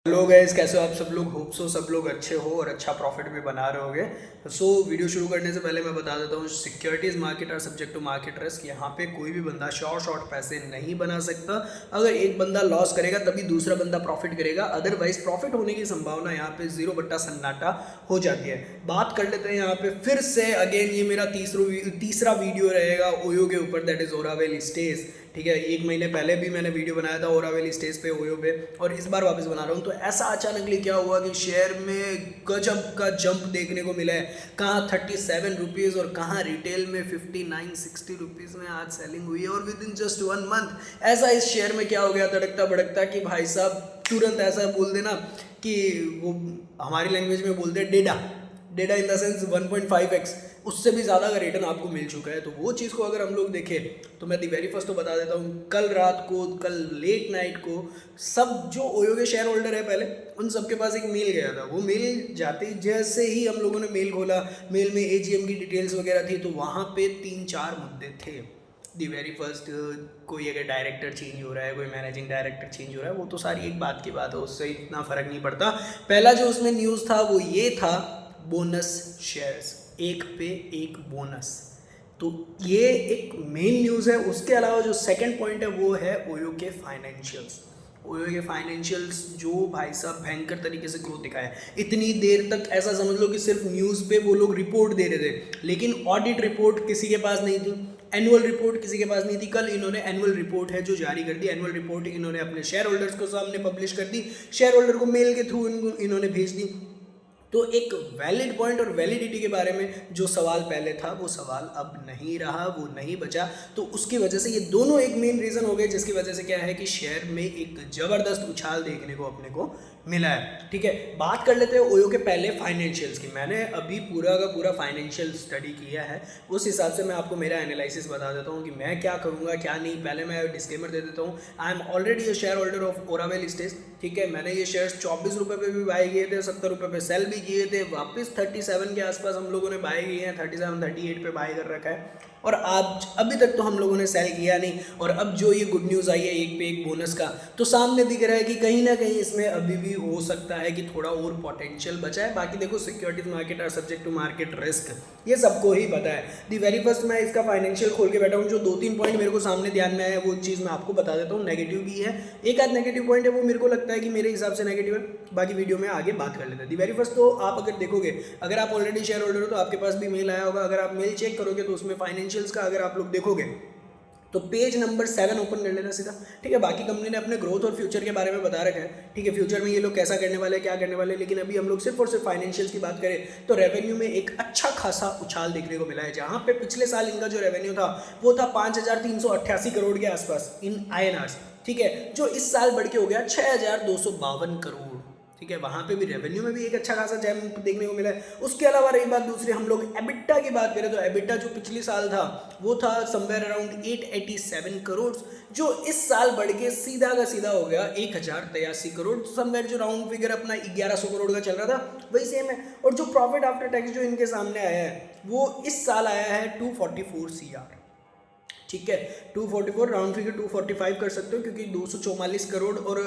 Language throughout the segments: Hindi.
हेलो गाइस, कैसे हो आप सब लोग। होप सो सब लोग अच्छे हो और अच्छा प्रॉफिट भी बना रहे होगे। वीडियो शुरू करने से पहले मैं बता देता हूँ, securities market are subject to market risk. यहाँ पे कोई भी बंदा शॉर्ट पैसे नहीं बना सकता। अगर एक बंदा लॉस करेगा तभी दूसरा बंदा प्रॉफिट करेगा, अदरवाइज प्रॉफिट होने की संभावना यहाँ पे 0/सन्नाटा हो जाती है। बात कर लेते हैं यहाँ पे फिर से अगेन, ये मेरा तीसरा वीडियो रहेगा ओयो के ऊपर, दैट इज ओरावेल स्टेज। ठीक है, 1 महीने पहले भी मैंने वीडियो बनाया था ओरावेल स्टेज पे, ओयो पे, और इस बार वापस बना रहा हूँ। तो ऐसा अचानकली क्या हुआ कि शेयर में गजब का जंप देखने को मिला है। कहाँ 37 रुपीज़ और कहाँ रिटेल में 59-60 रुपीज़ में आज सेलिंग हुई है, और विद इन जस्ट 1 मंथ ऐसा इस शेयर में क्या हो गया तड़कता भड़कता कि भाई साहब तुरंत ऐसा बोल देना कि वो हमारी लैंग्वेज में बोलते हैं data data in the sense 1.5x, उससे भी ज़्यादा का रिटर्न आपको मिल चुका है। तो वो चीज़ को अगर हम लोग देखें तो मैं दी वेरी फर्स्ट तो बता देता हूँ, कल रात को, कल लेट नाइट को, सब जो ओयो के शेयर होल्डर है पहले, उन सबके पास एक मेल गया था। वो मेल जाते ही जैसे ही हम लोगों ने मेल खोला, मेल में एजीएम की डिटेल्स वगैरह थी, तो वहाँ पे 3-4 मुद्दे थे। दी वेरी फर्स्ट, कोई अगर डायरेक्टर चेंज हो रहा है, कोई मैनेजिंग डायरेक्टर चेंज हो रहा है, वो तो सारी एक बात की बात है, उससे इतना फ़र्क नहीं पड़ता। पहला जो उसमें न्यूज़ था वो ये था, बोनस शेयर्स, एक पे एक बोनस। तो ये एक मेन न्यूज़ है। उसके अलावा जो सेकंड पॉइंट है वो है ओयो के फाइनेंशियल्स। ओयो के फाइनेंशियल्स जो भाई साहब भयंकर तरीके से ग्रोथ दिखाया है। इतनी देर तक ऐसा समझ लो कि सिर्फ न्यूज़ पे वो लोग रिपोर्ट दे रहे थे, लेकिन ऑडिट रिपोर्ट किसी के पास नहीं थी, एनुअल रिपोर्ट किसी के पास नहीं थी। कल इन्होंने एनुअल रिपोर्ट है जो जारी कर दी। एनुअल रिपोर्ट इन्होंने अपने शेयर होल्डर्स को सामने पब्लिश कर दी, शेयर होल्डर को मेल के थ्रू इन्होंने भेज दी। तो एक वैलिड पॉइंट और वैलिडिटी के बारे में जो सवाल पहले था वो सवाल अब नहीं रहा, वो नहीं बचा। तो उसकी वजह से ये दोनों एक मेन रीज़न हो गए, जिसकी वजह से क्या है कि शेयर में एक ज़बरदस्त उछाल देखने को अपने को मिला है। ठीक है, बात कर लेते हैं ओयो के पहले फाइनेंशियल्स की। मैंने अभी पूरा का पूरा फाइनेंशियल स्टडी किया है, उस हिसाब से मैं आपको मेरा एनालिसिस बता देता हूँ कि मैं क्या करूँगा क्या नहीं। पहले मैं डिस्क्लेमर दे देता हूँ, I am already a share holder of Oravel stage. ठीक है, मैंने ये शेयर्स 24 रुपये पे भी बाय किए थे, 70 रुपये पे सेल भी किए थे, वापस 37 के आसपास हम लोगों ने बाय किए हैं, 37-38 पे बाय कर रखा है, और आज अभी तक तो हम लोगों ने सेल किया नहीं। और अब जो ये गुड न्यूज़ आई है एक पे एक बोनस का, तो सामने दिख रहा है कि कहीं ना कहीं इसमें अभी भी हो सकता है कि थोड़ा और पोटेंशियल बचा है। बाकी देखो, securities market are subject to market risk, ये सबको ही पता है। दी वेरी फर्स्ट मैं इसका फाइनेंशियल खोल के बैठा हूँ, जो 2-3 पॉइंट मेरे को सामने ध्यान में आया वो चीज़ मैं आपको बता देता हूँ। नेगेटिव भी है, एक आध नेगेटिव पॉइंट है, वो मेरे को लगता है कि मेरे हिसाब से नेगेटिव है, बाकी वीडियो में आगे बात कर लेते हैं। दी वेरी फर्स्ट तो आप अगर देखोगे, अगर आप ऑलरेडी शेयर होल्डर हो तो आपके पास भी मेल आया होगा। अगर आप मेल चेक करोगे तो उसमें फाइनेंशियल्स का अगर आप लोग देखोगे तो पेज नंबर 7 ओपन कर लेना सीधा। ठीक है, बाकी कंपनी ने अपने ग्रोथ और फ्यूचर के बारे में बता रखा है। ठीक है, फ्यूचर में ये लोग कैसा करने वाले हैं, क्या करने वाले हैं, लेकिन अभी हम लोग सिर्फ और सिर्फ फाइनेंशियल्स की बात करें तो रेवेन्यू में एक अच्छा खासा उछाल देखने को मिला है। जहां पे पिछले साल इनका जो रेवेन्यू था वो था 5,388 करोड़ के आसपास इन INRs। ठीक है, जो इस साल बढ़ के हो गया 6,252 करोड़। ठीक है, वहाँ पे भी रेवेन्यू में भी एक अच्छा खासा जंप देखने को मिला है। उसके अलावा रही बात दूसरी, हम लोग एबिटा की बात करें तो एबिटा जो पिछले साल था वो था समवेयर अराउंड 887 करोड़, जो इस साल बढ़ के सीधा का सीधा हो गया 1,083 करोड़। समवेयर जो राउंड फिगर अपना 1100 करोड़ का चल रहा था वही सेम है। और जो प्रॉफिट आफ्टर टैक्स जो इनके सामने आया है वो इस साल आया है 244 CR। ठीक है, 244 राउंड फिगर 245 कर सकते हो, क्योंकि 244 करोड़ और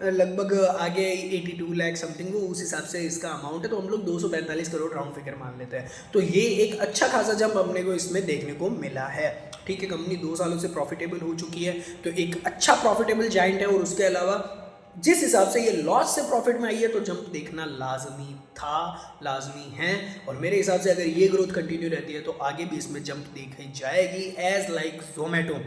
लगभग आगे 82 लाख समथिंग, वो उस हिसाब से इसका अमाउंट है। तो हम लोग 245 करोड़ राउंड फिगर मान लेते हैं। तो ये एक अच्छा खासा जंप अपने को इसमें देखने को मिला है। ठीक है, कंपनी 2 सालों से प्रॉफिटेबल हो चुकी है, तो एक अच्छा प्रॉफिटेबल जाइंट है। और उसके अलावा जिस हिसाब से ये लॉस से प्रॉफिट में आई है तो जंप देखना लाजमी था, लाजमी है। और मेरे हिसाब से अगर ये ग्रोथ कंटिन्यू रहती है तो आगे भी इसमें जंप देखी जाएगी। एज लाइक जोमेटो,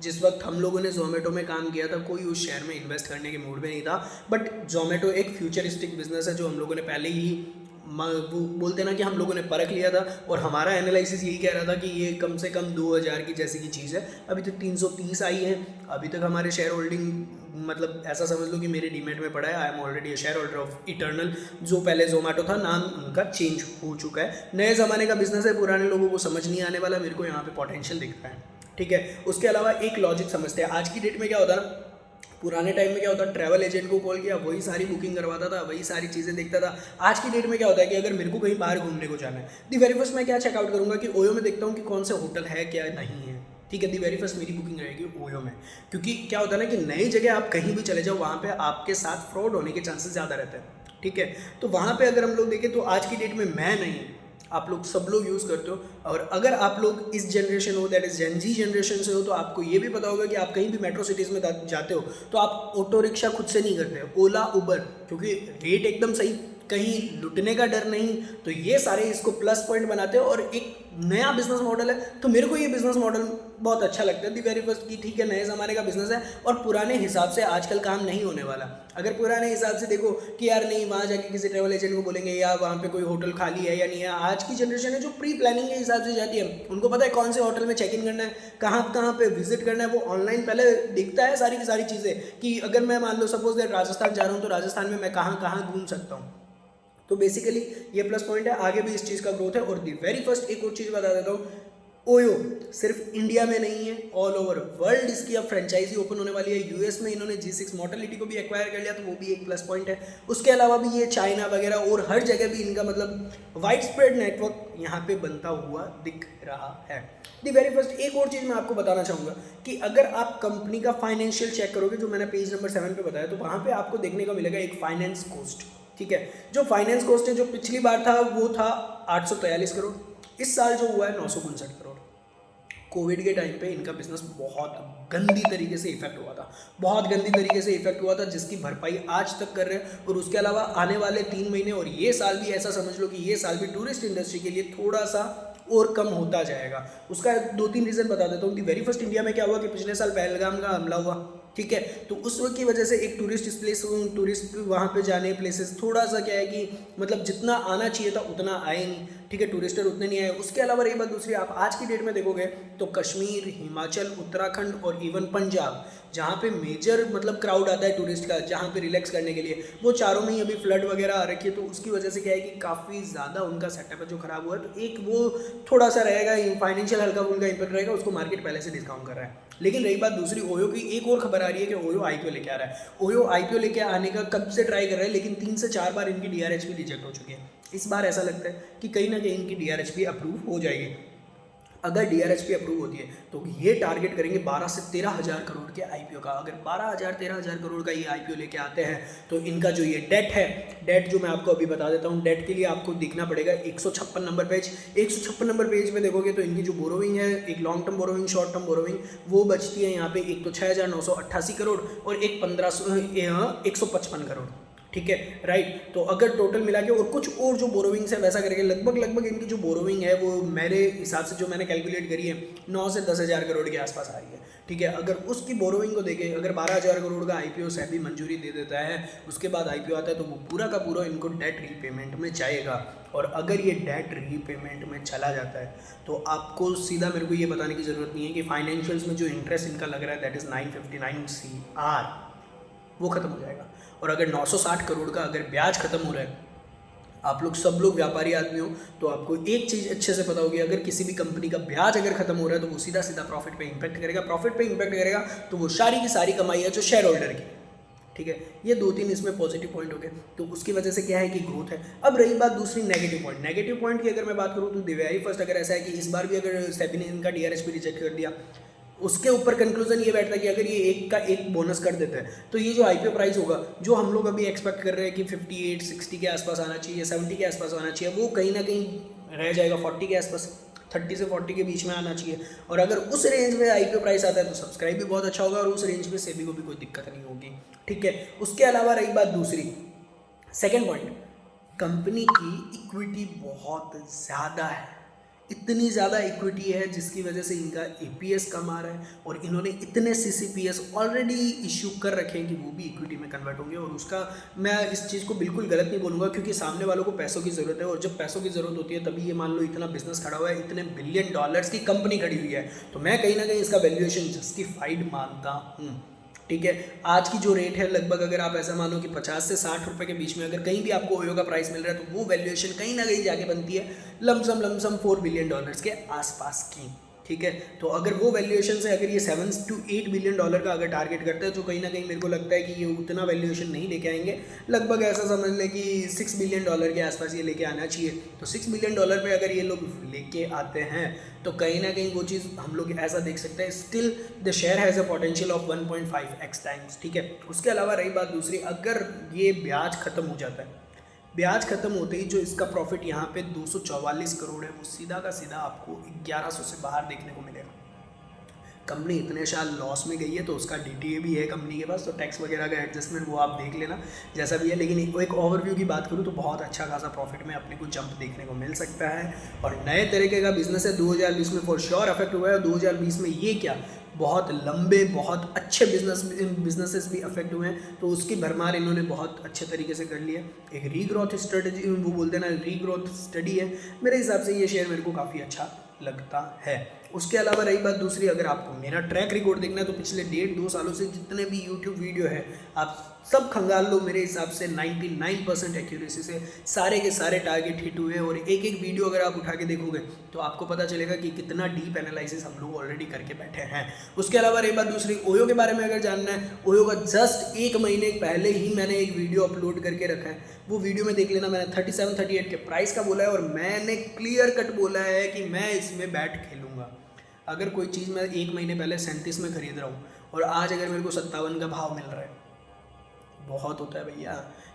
जिस वक्त हम लोगों ने जोमेटो में काम किया था कोई उस शेयर में इन्वेस्ट करने के मूड में नहीं था, बट जोमेटो एक फ्यूचरिस्टिक बिजनेस है जो हम लोगों ने पहले ही वो बोलते ना कि हम लोगों ने परख लिया था। और हमारा एनालिसिस यही कह रहा था कि ये कम से कम 2000 की जैसी की चीज़ है। अभी तक 330 आई है, अभी तक हमारे शेयर होल्डिंग मतलब ऐसा समझ लो कि मेरे डीमेट में पड़ा है। I am already a share holder of eternal, जो पहले जोमेटो था, नाम उनका चेंज हो चुका है। नए ज़माने का बिजनेस है, पुराने लोगों को समझ नहीं आने वाला, मेरे को यहाँ पे पोटेंशियल दिख रहा है। ठीक है, उसके अलावा एक लॉजिक समझते हैं। आज की डेट में क्या होता है ना, पुराने टाइम में क्या होता है, ट्रैवल एजेंट को कॉल किया, वही सारी बुकिंग करवाता था, वही सारी चीज़ें देखता था। आज की डेट में क्या होता है कि अगर मेरे को कहीं बाहर घूमने को जाना है, दी वेरी फर्स्ट मैं क्या चेकआउट करूँगा कि ओयो में देखता हूँ कि कौन सा होटल है क्या नहीं है। ठीक है, दी वेरी फर्स्ट मेरी बुकिंग रहेगी ओयो में, क्योंकि क्या होता है ना कि नई जगह आप कहीं भी चले जाओ वहाँ पे आपके साथ फ्रॉड होने के चांसेस ज़्यादा रहते हैं। ठीक है, तो वहाँ पे अगर हम लोग देखें तो आज की डेट में मैं नहीं, आप लोग सब लोग यूज़ करते हो। और अगर आप लोग इस जनरेशन हो, that is Gen Z generation से हो, तो आपको ये भी पता होगा कि आप कहीं भी मेट्रो सिटीज़ में जाते हो तो आप ऑटो रिक्शा खुद से नहीं करते, ओला उबर, क्योंकि रेट एकदम सही, कहीं लुटने का डर नहीं। तो ये सारे इसको प्लस पॉइंट बनाते हैं और एक नया बिजनेस मॉडल है। तो मेरे को ये बिजनेस मॉडल बहुत अच्छा लगता है दी वेरी फर्स्ट की। ठीक है, नए ज़माने का बिजनेस है और पुराने हिसाब से आजकल काम नहीं होने वाला। अगर पुराने हिसाब से देखो कि यार नहीं, वहाँ जाके किसी ट्रैवल एजेंट को बोलेंगे या वहाँ पे कोई होटल खाली है या नहीं है, आज की जनरेशन है जो प्री प्लानिंग के हिसाब से जाती है, उनको पता है कौन से होटल में चेक इन करना है, कहाँ कहाँ पे विजिट करना है, वो ऑनलाइन पहले दिखता है सारी की सारी चीज़ें कि अगर मैं मान लो सपोज दैट राजस्थान जा रहा हूँ तो राजस्थान में मैं कहाँ कहाँ घूम सकता हूँ। तो बेसिकली ये प्लस पॉइंट है, आगे भी इस चीज़ का ग्रोथ है। और दी वेरी फर्स्ट एक और चीज़ बता देता हूँ, ओयो सिर्फ इंडिया में नहीं है, ऑल ओवर वर्ल्ड इसकी अब फ्रेंचाइजी ओपन होने वाली है। यूएस में इन्होंने G6 मोटलिटी को भी एक्वायर कर लिया, तो वो भी एक प्लस पॉइंट है। उसके अलावा भी ये चाइना वगैरह और हर जगह भी इनका मतलब वाइड स्प्रेड नेटवर्क यहाँ पे बनता हुआ दिख रहा है। दी वेरी फर्स्ट एक और चीज़ मैं आपको बताना चाहूँगा कि अगर आप कंपनी का फाइनेंशियल चेक करोगे, जो मैंने पेज नंबर 7 पे बताया, तो वहाँ पे आपको देखने को मिलेगा एक फाइनेंस कॉस्ट। ठीक है, जो फाइनेंस कॉस्ट है, जो पिछली बार था वो था 843 करोड़, इस साल जो हुआ है 959 करोड़। कोविड के टाइम पे इनका बिजनेस बहुत गंदी तरीके से इफेक्ट हुआ था, बहुत गंदी तरीके से इफेक्ट हुआ था, जिसकी भरपाई आज तक कर रहे हैं। और उसके अलावा आने वाले 3 महीने और ये साल भी ऐसा समझ लो कि ये साल भी टूरिस्ट इंडस्ट्री के लिए थोड़ा सा और कम होता जाएगा। उसका 2-3 रीज़न बता देता हूँ कि वेरी फर्स्ट इंडिया में क्या हुआ कि पिछले साल पहलगाम का हमला हुआ। ठीक है, तो उस वक्त की वजह से एक टूरिस्ट प्लेस, टूरिस्ट वहाँ पे जाने प्लेसेस थोड़ा सा क्या है कि मतलब जितना आना चाहिए था उतना आए नहीं। ठीक है, टूरिस्टर उतने नहीं आए। उसके अलावा रही बात दूसरी, आप आज की डेट में देखोगे तो कश्मीर, हिमाचल, उत्तराखंड और इवन पंजाब, जहाँ पे मेजर मतलब क्राउड आता है टूरिस्ट का, जहाँ पे रिलैक्स करने के लिए, वो चारों में ही अभी फ्लड वगैरह आ रखी है। तो उसकी वजह से क्या है कि काफ़ी ज़्यादा उनका सेटअप है जो ख़राब हुआ है। तो एक वो थोड़ा सा रहेगा, फाइनेंशियल हल्का फुल्का इंपैक्ट रहेगा, उसको मार्केट पहले से डिस्काउंट कर रहा है। लेकिन रही बात दूसरी, ओयो की एक और खबर आ रही है कि ओयो आईपीओ लेके आ रहा है। ओयो आईपीओ लेके आने का कब से ट्राई कर रहा है, लेकिन 3 से 4 बार इनकी डीआरएचपी रिजेक्ट हो चुकी है। इस बार ऐसा लगता है कि कहीं ना कहीं इनकी डीआरएचपी अप्रूव हो जाएगी। अगर डीआरएचपी अप्रूव होती है तो ये टारगेट करेंगे 12 से 13 हज़ार करोड़ के आईपीओ का। अगर 13 हज़ार करोड़ का ये आईपीओ लेके आते हैं तो इनका जो ये डेट है, डेट जो मैं आपको अभी बता देता हूँ, डेट के लिए आपको देखना पड़ेगा 156 नंबर पेज। 156 नंबर पेज में देखोगे तो इनकी जो बोरोविंग है, एक long term borrowing, short term borrowing, वो बचती है यहाँ पे एक तो 6,988 करोड़ और एक 155 करोड़। ठीक है, राइट। तो अगर टोटल मिला के और कुछ और जो बोरोविंग्स है वैसा करके लगभग इनकी जो बोरोविंग है वो मेरे हिसाब से जो मैंने कैलकुलेट करी है 9 से 10 हज़ार करोड़ के आसपास आ रही है। ठीक है, अगर उसकी बोरोविंग को देखें, अगर 12 हज़ार करोड़ का आईपीओ सेबी मंजूरी दे देता है, उसके बाद आईपीओ आता है, तो वो पूरा का पूरा इनको डेट रीपेमेंट में जाएगा। और अगर ये डेट रीपेमेंट में चला जाता है तो आपको सीधा मेरे को ये बताने की ज़रूरत नहीं है कि फाइनेंशियल्स में जो इंटरेस्ट इनका लग रहा है दैट इज़ 959 CR, वो खत्म हो जाएगा। और अगर 960 करोड़ का अगर ब्याज खत्म हो रहा है, आप लोग सब लोग व्यापारी आदमी हो तो आपको एक चीज़ अच्छे से पता होगी, अगर किसी भी कंपनी का ब्याज अगर खत्म हो रहा है तो वो सीधा सीधा प्रॉफिट पे इंपैक्ट करेगा। प्रॉफिट पे इंपैक्ट करेगा तो वो सारी की सारी कमाई है जो शेयर होल्डर की। ठीक है, ये 2-3 इसमें पॉजिटिव पॉइंट हो गए, तो उसकी वजह से क्या है कि ग्रोथ है। अब रही बात दूसरी नेगेटिव पॉइंट, नेगेटिव पॉइंट की अगर मैं बात करूँ तो दिव्याई फर्स्ट अगर ऐसा है कि इस बार भी अगर सेबी ने इनका डीआरएचपी रिजेक्ट कर दिया, उसके ऊपर कंक्लूजन ये बैठता है कि अगर ये एक का एक बोनस कर देते हैं तो ये जो आईपीओ प्राइस होगा, जो हम लोग अभी एक्सपेक्ट कर रहे हैं कि 58-60 के आसपास आना चाहिए, 70 के आसपास आना चाहिए, वो कहीं ना कहीं रह जाएगा 40 के आसपास, 30 से 40 के बीच में आना चाहिए। और अगर उस रेंज में आईपीओ प्राइस आता है तो सब्सक्राइब भी बहुत अच्छा होगा और उस रेंज में सेबी को भी कोई दिक्कत नहीं होगी। ठीक है, उसके अलावा रही बात दूसरी, सेकेंड पॉइंट, कंपनी की इक्विटी बहुत ज़्यादा है, इतनी ज़्यादा इक्विटी है जिसकी वजह से इनका एपीएस कम आ रहा है और इन्होंने इतने सीसीपीएस ऑलरेडी इश्यू कर रखे हैं कि वो भी इक्विटी में कन्वर्ट होंगे। और उसका मैं इस चीज़ को बिल्कुल गलत नहीं बोलूँगा, क्योंकि सामने वालों को पैसों की ज़रूरत है और जब पैसों की ज़रूरत होती है तभी ये मान लो इतना बिजनेस खड़ा हुआ है, इतने बिलियन डॉलर्स की कंपनी खड़ी हुई है, तो मैं कहीं ना कहीं इसका वैल्यूएशन जस्टिफाइड मानता हूँ। ठीक है, आज की जो रेट है लगभग अगर आप ऐसा मानो कि 50 से 60 रुपए के बीच में अगर कहीं भी आपको ओयो का प्राइस मिल रहा है तो वो वैल्यूएशन कहीं ना कहीं जाके बनती है लमसम $4 बिलियन के आसपास की। ठीक है। तो अगर वो वैल्यूएशन से अगर ये 7 to 8 बिलियन डॉलर का अगर टारगेट करते हैं तो कहीं ना कहीं मेरे को लगता है कि ये उतना वैल्यूएशन नहीं लेके आएंगे। लगभग ऐसा समझ लें कि 6 बिलियन डॉलर के आसपास ये लेके आना चाहिए। तो 6 बिलियन डॉलर पे अगर ये लोग लेके आते हैं तो कहीं ना कहीं वो चीज़ हम लोग ऐसा देख सकते हैं, still the share has a potential of 1.5x times, ठीक है। उसके अलावा रही बात दूसरी, अगर ये ब्याज खत्म हो जाता है, ब्याज खत्म होते ही जो इसका प्रॉफिट यहाँ पे 244 करोड़ है वो सीधा का सीधा आपको 1100 से बाहर देखने को मिलेगा। कंपनी इतने साल लॉस में गई है तो उसका डीटीए भी है कंपनी के पास, तो टैक्स वगैरह का एडजस्टमेंट वो आप देख लेना जैसा भी है। लेकिन एक ओवरव्यू की बात करूँ तो बहुत अच्छा खासा प्रॉफिट में अपने को जंप देखने को मिल सकता है और नए तरीके का बिजनेस है। 2020 में फॉर श्योर अफेक्ट हुआ है, 2020 में ये क्या बहुत लंबे बहुत अच्छे बिजनेसेस भी अफेक्ट हुए हैं, तो उसकी भरमार इन्होंने बहुत अच्छे तरीके से कर लिया। एक रीग्रोथ स्ट्रेटजी वो बोलते हैं ना, रीग्रोथ स्टडी है, मेरे हिसाब से ये शेयर मेरे को काफ़ी अच्छा लगता है। उसके अलावा रही बात दूसरी, अगर आपको मेरा ट्रैक रिकॉर्ड देखना है तो पिछले 1.5-2 सालों से जितने भी यूट्यूब वीडियो है आप सब खंगाल लो, मेरे हिसाब से 99% एक्यूरेसी से सारे के सारे टारगेट हिट हुए और एक एक वीडियो अगर आप उठा के देखोगे तो आपको पता चलेगा कि कितना डीप एनालिसिस हम लोग ऑलरेडी करके बैठे हैं। उसके अलावा रही बात दूसरी, ओयो के बारे में अगर जानना है, ओयो का जस्ट 1 महीने पहले ही मैंने एक वीडियो अपलोड करके रखा है, वो वीडियो में देख लेना। मैंने 37-38 के प्राइस का बोला है और मैंने क्लियर कट बोला है कि मैं इसमें बैट खेलूँगा। अगर कोई चीज़ मैं 1 महीने पहले 37 में खरीद रहा हूँ और आज अगर मेरे को 57 का भाव मिल रहा है, बहुत होता है भैया।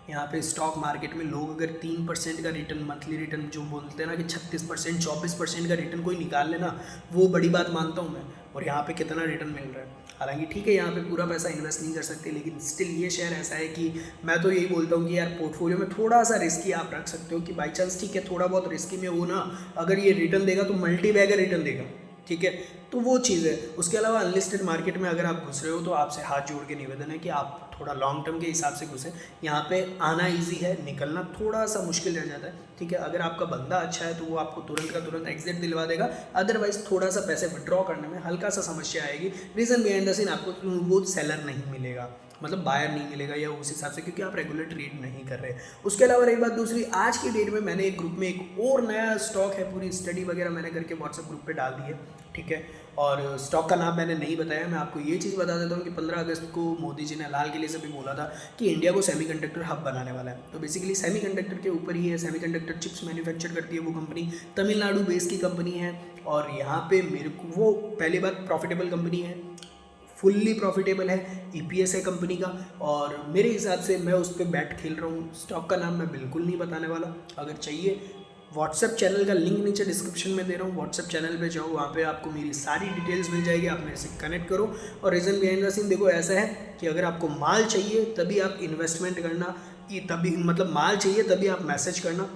यहाँ पे स्टॉक मार्केट में लोग अगर 3% का रिटर्न, मंथली रिटर्न जो बोलते हैं ना कि 36% 24% का रिटर्न कोई निकाल लेना, वो बड़ी बात मानता हूँ मैं। और यहाँ पे कितना रिटर्न मिल रहा है, हालांकि ठीक है यहाँ पे पूरा पैसा इन्वेस्ट नहीं कर सकते, लेकिन स्टिल ये शेयर ऐसा है कि मैं तो यही बोलता हूँ कि यार पोर्टफोलियो में थोड़ा सा रिस्की आप रख सकते हो कि बाई चांस ठीक है थोड़ा बहुत रिस्की में हो ना, अगर ये रिटर्न देगा तो मल्टी बैगर रिटर्न देगा, ठीक है। तो वो चीज़ है। उसके अलावा अनलिस्टेड मार्केट में अगर आप घुस रहे हो तो आपसे हाथ जोड़ के निवेदन है कि आप थोड़ा लॉन्ग टर्म के हिसाब से घुसे। यहाँ पे आना इजी है, निकलना थोड़ा सा मुश्किल रह जाता है, ठीक है। अगर आपका बंदा अच्छा है तो वो आपको तुरंत का तुरंत एग्जिट दिलवा देगा, अदरवाइज थोड़ा सा पैसे विड्रॉ करने में हल्का सा समस्या आएगी। रीज़न बिहाइंड द सीन आपको वो सेलर नहीं मिलेगा, मतलब बायर नहीं मिलेगा या उस हिसाब से, क्योंकि आप रेगुलर ट्रेड नहीं कर रहे। उसके अलावा रही बात दूसरी, आज की डेट में मैंने एक ग्रुप में एक और नया स्टॉक है, पूरी स्टडी वगैरह मैंने करके व्हाट्सएप ग्रुप पे डाल दी है, ठीक है। और स्टॉक का नाम मैंने नहीं बताया, मैं आपको ये चीज़ बता देता हूँ कि 15 अगस्त को मोदी जी ने लाल किले से भी बोला था कि इंडिया को सेमीकंडक्टर हब बनाने वाला है। तो बेसिकली सेमीकंडक्टर के ऊपर ही है, सेमीकंडक्टर चिप्स मैन्युफैक्चर करती है वो कंपनी, तमिलनाडु बेस की कंपनी है। और यहाँ पे मेरे को वो पहली बात प्रॉफिटेबल कंपनी है, फुल्ली प्रॉफिटेबल है, ईपीएस है कंपनी का, और मेरे हिसाब से मैं उस पर बैट खेल रहा हूँ। स्टॉक का नाम मैं बिल्कुल नहीं बताने वाला, अगर चाहिए व्हाट्सएप चैनल का लिंक नीचे डिस्क्रिप्शन में दे रहा हूँ, व्हाट्सएप चैनल पे जाओ, वहाँ पे आपको मेरी सारी डिटेल्स मिल जाएगी, आप मेरे से कनेक्ट करो। और रीज़न बिहाइंड द सीन देखो ऐसा है कि अगर आपको माल चाहिए तभी आप इन्वेस्टमेंट करना, तभी मतलब माल चाहिए तभी आप मैसेज करना,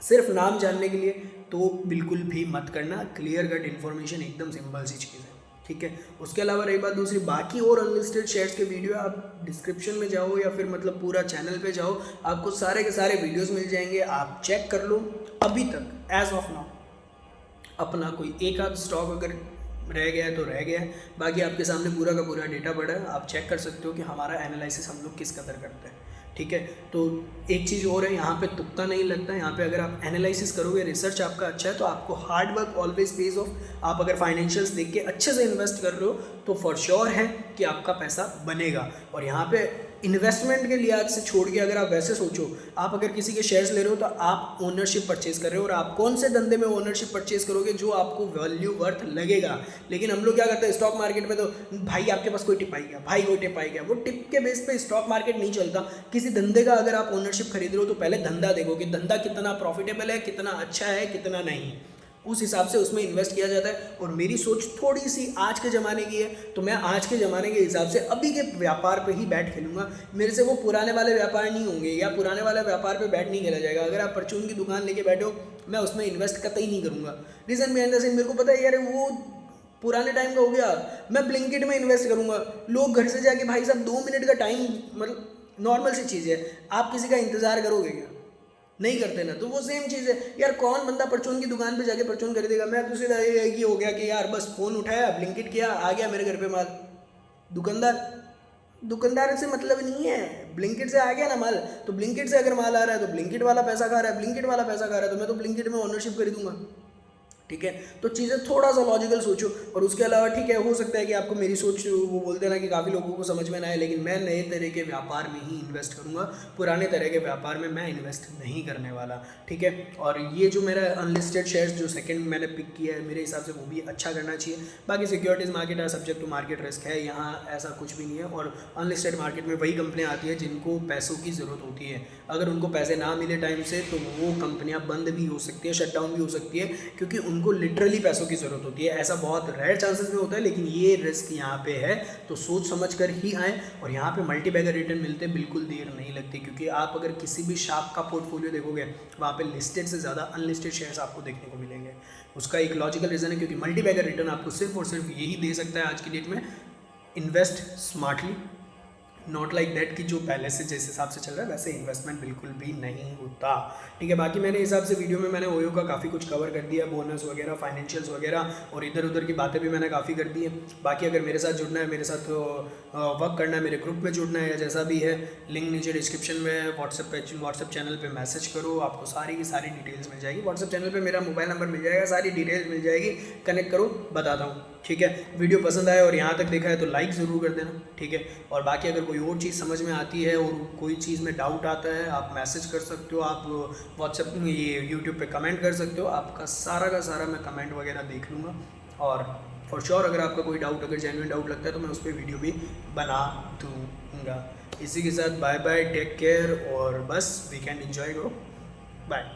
सिर्फ नाम जानने के लिए तो बिल्कुल भी मत करना। क्लियर कट इन्फॉर्मेशन, एकदम सिंपल सी चीज़ है, ठीक है। उसके अलावा रही बात दूसरी, बाकी और अनलिस्टेड शेयर्स के वीडियो आप डिस्क्रिप्शन में जाओ या फिर मतलब पूरा चैनल पे जाओ, आपको सारे के सारे वीडियोस मिल जाएंगे, आप चेक कर लो। अभी तक एज ऑफ नाउ अपना कोई एक आध स्टॉक अगर रह गया है तो रह गया है, बाकी आपके सामने पूरा का पूरा डेटा पड़ा है, आप चेक कर सकते हो कि हमारा एनालिसिस हम लोग किस कदर करते हैं, ठीक है। तो एक चीज़ और है, यहाँ पे तुक्का नहीं लगता, यहाँ पे अगर आप एनालिसिस करोगे, रिसर्च आपका अच्छा है तो आपको hard work always page of. आप अगर फाइनेंशियल्स देख के अच्छे से इन्वेस्ट कर रहे हो तो फॉर श्योर है कि आपका पैसा बनेगा। और यहाँ पे इन्वेस्टमेंट के लिहाज से छोड़ के अगर आप वैसे सोचो, आप अगर किसी के शेयर्स ले रहे हो तो आप ओनरशिप परचेज कर रहे हो, और आप कौन से धंधे में ओनरशिप परचेज करोगे जो आपको वैल्यू वर्थ लगेगा। लेकिन हम लोग क्या करते हैं स्टॉक मार्केट में, तो भाई आपके पास कोई टिप आई गया, भाई कोई टिप आई गया, वो टिप के बेस पे स्टॉक मार्केट नहीं चलता। किसी धंधे का अगर आप ओनरशिप खरीद रहे हो तो पहले धंधा देखो कि धंधा कितना प्रॉफिटेबल है, कितना अच्छा है, कितना नहीं, उस हिसाब से उसमें इन्वेस्ट किया जाता है। और मेरी सोच थोड़ी सी आज के ज़माने की है, तो मैं आज के ज़माने के हिसाब से अभी के व्यापार पे ही बैट खेलूंगा। मेरे से वो पुराने वाले व्यापार नहीं होंगे या पुराने वाले व्यापार पे बैट नहीं खेला जाएगा। अगर आप परचून की दुकान लेके बैठो, मैं उसमें इन्वेस्ट कतई नहीं करूँगा। रीज़न बिहाइंड द सीन मेरे को पता है यार वो पुराने टाइम का हो गया, मैं ब्लिंकिट में इन्वेस्ट करूँगा। लोग घर से जाके भाई साहब 2 मिनट का टाइम, मतलब नॉर्मल सी चीज़ है, आप किसी का इंतज़ार करोगे क्या? नहीं करते ना। तो वो सेम चीज़ है यार, कौन बंदा परचून की दुकान पे जाके परचून खरीदेगा। मैं तो सीधा ये हो गया कि यार बस फ़ोन उठाया, ब्लिंकिट किया, आ गया मेरे घर पे माल। दुकानदार से मतलब नहीं है, ब्लिंकिट से आ गया ना माल, तो ब्लिंकिट से अगर माल आ रहा है तो ब्लिंकिट वाला पैसा खा रहा है, ब्लिंकिट वाला पैसा खा रहा है तो मैं तो ब्लिंकिट में ओनरशिप खरीदूंगा, ठीक है। तो चीज़ें थोड़ा सा लॉजिकल सोचो। और उसके अलावा ठीक है, हो सकता है कि आपको मेरी सोच वो बोलते ना कि काफ़ी लोगों को समझ में ना आए, लेकिन मैं नए तरह के व्यापार में ही इन्वेस्ट करूँगा, पुराने तरह के व्यापार में मैं इन्वेस्ट नहीं करने वाला, ठीक है। और ये जो मेरा अनलिस्टेड शेयर्स जो सेकंड मैंने पिक किया है, मेरे हिसाब से वो भी अच्छा करना चाहिए। बाकी सिक्योरिटीज़ मार्केट है, सब्जेक्ट टू मार्केट रिस्क है, यहाँ ऐसा कुछ भी नहीं है। और अनलिस्टेड मार्केट में वही कंपनियाँ आती है जिनको पैसों की ज़रूरत होती है। अगर उनको पैसे ना मिले टाइम से तो वो कंपनियाँ बंद भी हो सकती है, शट डाउन भी हो सकती है, क्योंकि उनको लिटरली पैसों की ज़रूरत होती है। ऐसा बहुत रेयर चांसेस में होता है, लेकिन ये रिस्क यहाँ पे है, तो सोच समझ कर ही आए। और यहाँ पे मल्टी बैगर रिटर्न मिलते बिल्कुल देर नहीं लगती, क्योंकि आप अगर किसी भी शार्प का पोर्टफोलियो देखोगे, वहाँ पे लिस्टेड से ज़्यादा अनलिस्टेड शेयर्स आपको देखने को मिलेंगे। उसका एक लॉजिकल रीज़न है, क्योंकि मल्टी बैगर रिटर्न आपको सिर्फ और सिर्फ यही दे सकता है आज की डेट में, invest smartly, not like that कि जो पहले से जिस हिसाब से चल रहा है वैसे इन्वेस्टमेंट बिल्कुल भी नहीं होता, ठीक है। बाकी मेरे हिसाब से वीडियो में मैंने ओयो का काफ़ी कुछ कवर कर दिया, बोनस वगैरह, फाइनेंशियल्स वगैरह, और इधर उधर की बातें भी मैंने काफ़ी कर दी है। बाकी अगर मेरे साथ जुड़ना है, मेरे साथ वर्क करना है, मेरे ग्रुप में जुड़ना है या जैसा भी है, लिंक नीचे डिस्क्रिप्शन में, व्हाट्सएप चैनल पर मैसेज करो, आपको सारी की सारी डिटेल्स मिल जाएगी। व्हाट्सएप चैनल पर मेरा मोबाइल नंबर मिल जाएगा, सारी डिटेल्स मिल जाएगी, कनेक्ट करो, बताता हूँ, ठीक है। वीडियो पसंद आया और यहाँ तक देखा है तो लाइक ज़रूर कर देना, ठीक है। और बाकी अगर कोई और चीज़ समझ में आती है और कोई चीज़ में डाउट आता है, आप मैसेज कर सकते हो, आप व्हाट्सएप में, ये यूट्यूब पे कमेंट कर सकते हो, आपका सारा का सारा मैं कमेंट वगैरह देख लूँगा। और फॉर श्योर अगर आपका कोई डाउट, अगर जेन्युइन डाउट लगता है तो मैं उस पर वीडियो भी बना दूँगा। इसी के साथ बाय बाय, टेक केयर, और बस वीकेंड एंजॉय करो, बाय।